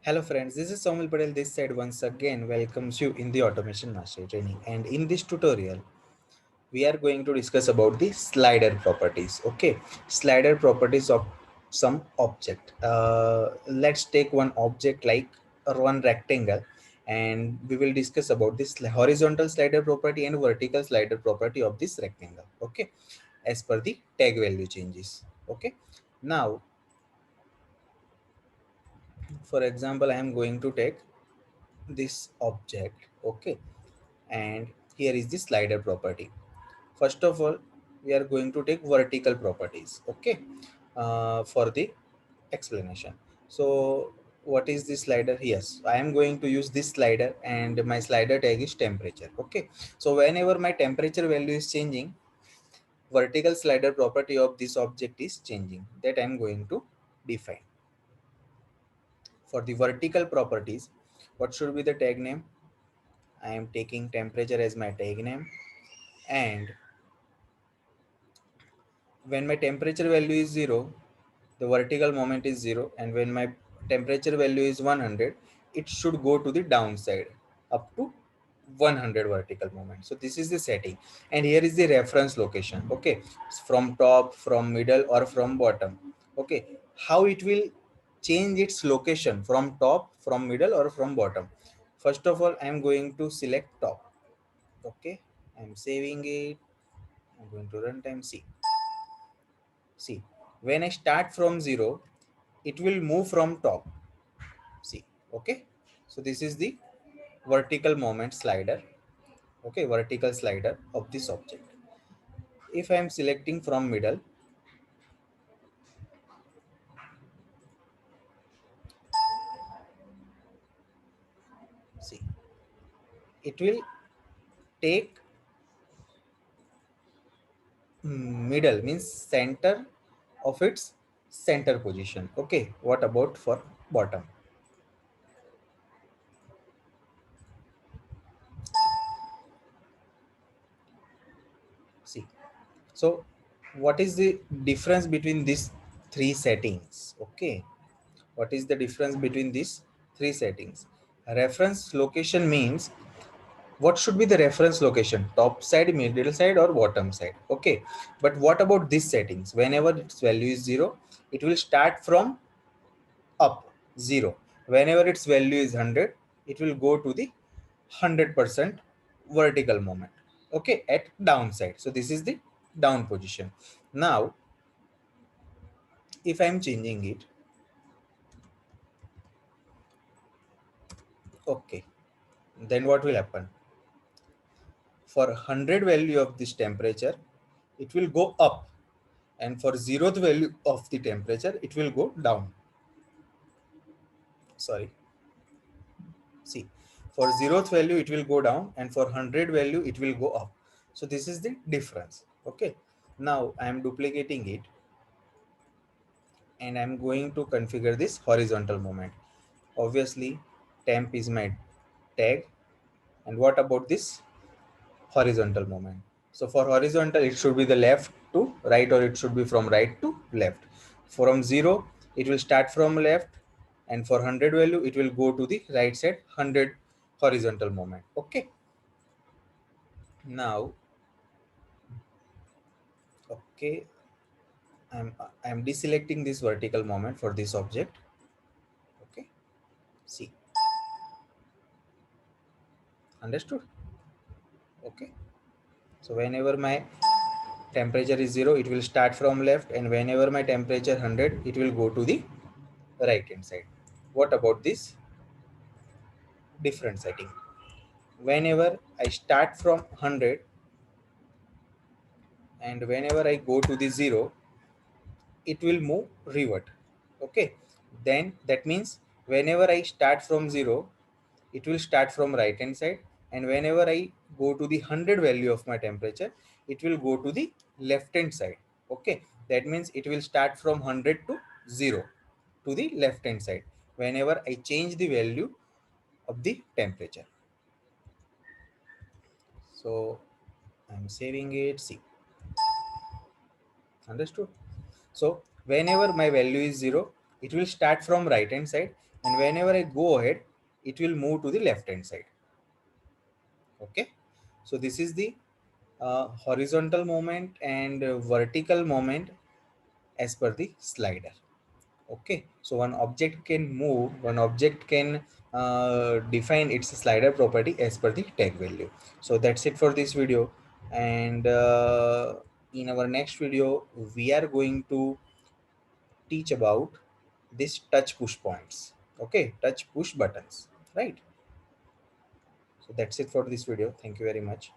Hello friends, this is Somil Patel this side once again welcomes you in the Automation Mastery Training, and in this tutorial we are going to discuss about the slider properties. Okay, slider properties of some object. Let's take one object like one rectangle, and we will discuss about this horizontal slider property and vertical slider property of this rectangle. Okay, as per the tag value changes. Okay, now for example, I am going to take this object. Okay, and here is the slider property. First of all, we are going to take vertical properties. Okay, for the explanation. So what is the slider? Yes, I am going to use this slider, and my slider tag is temperature. Okay, so whenever my temperature value is changing, vertical slider property of this object is changing. That I am going to define. For the vertical properties, what should be the tag name? I am taking temperature as my tag name, and when my temperature value is 0, the vertical moment is 0, and when my temperature value is 100, it should go to the downside up to 100 vertical moment. So this is the setting, and here is the reference location. Okay, from top, from middle, or from bottom. Okay, how it will change its location from top, from middle, or from bottom? First of all, I am going to select top. Okay, I am saving it. I'm going to run time. See, when I start from 0, it will move from top. See, okay. So this is the vertical moment slider. Okay, vertical slider of this object. If I am selecting from middle, see, it will take middle, means center of its center position. Okay, what about for bottom? See, so what is the difference between these three settings? Okay, what is the difference between these three settings? Reference location means what should be the reference location, top side, middle side, or bottom side? Okay, but what about these settings? Whenever its value is 0, it will start from up 0. Whenever its value is 100, it will go to the 100% vertical moment. Okay, at downside. So this is the down position. Now if I am changing it, okay, then what will happen? For 100 value of this temperature, it will go up, and for 0th value of the temperature, it will go down. Sorry, see, for 0th value it will go down, and for 100 value it will go up. So this is the difference. Okay, now I am duplicating it, and I'm going to configure this horizontal moment. Obviously, temp is my tag, and what about this horizontal moment? So for horizontal, it should be the left to right, or it should be from right to left. From 0, it will start from left, and for 100 value, it will go to the right side, 100 horizontal moment. Okay, now, okay, I'm deselecting this vertical moment for this object. Okay, see, understood? Okay, so whenever my temperature is 0, it will start from left, and whenever my temperature 100, it will go to the right hand side. What about this different setting? Whenever I start from 100, and whenever I go to the 0, it will move revert. Okay, then that means whenever I start from 0, it will start from right hand side, and whenever I go to the 100 value of my temperature, it will go to the left hand side. Okay, that means it will start from 100 to 0 to the left hand side whenever I change the value of the temperature. So I'm saving it. See, understood? So whenever my value is 0, it will start from right hand side, and whenever I go ahead, it will move to the left hand side. Okay, so this is the horizontal moment and vertical moment as per the slider. Okay, so one object can move, one object can define its slider property as per the tag value. So that's it for this video, and in our next video we are going to teach about this touch push points. Okay, touch push buttons, right? So that's it for this video. Thank you very much.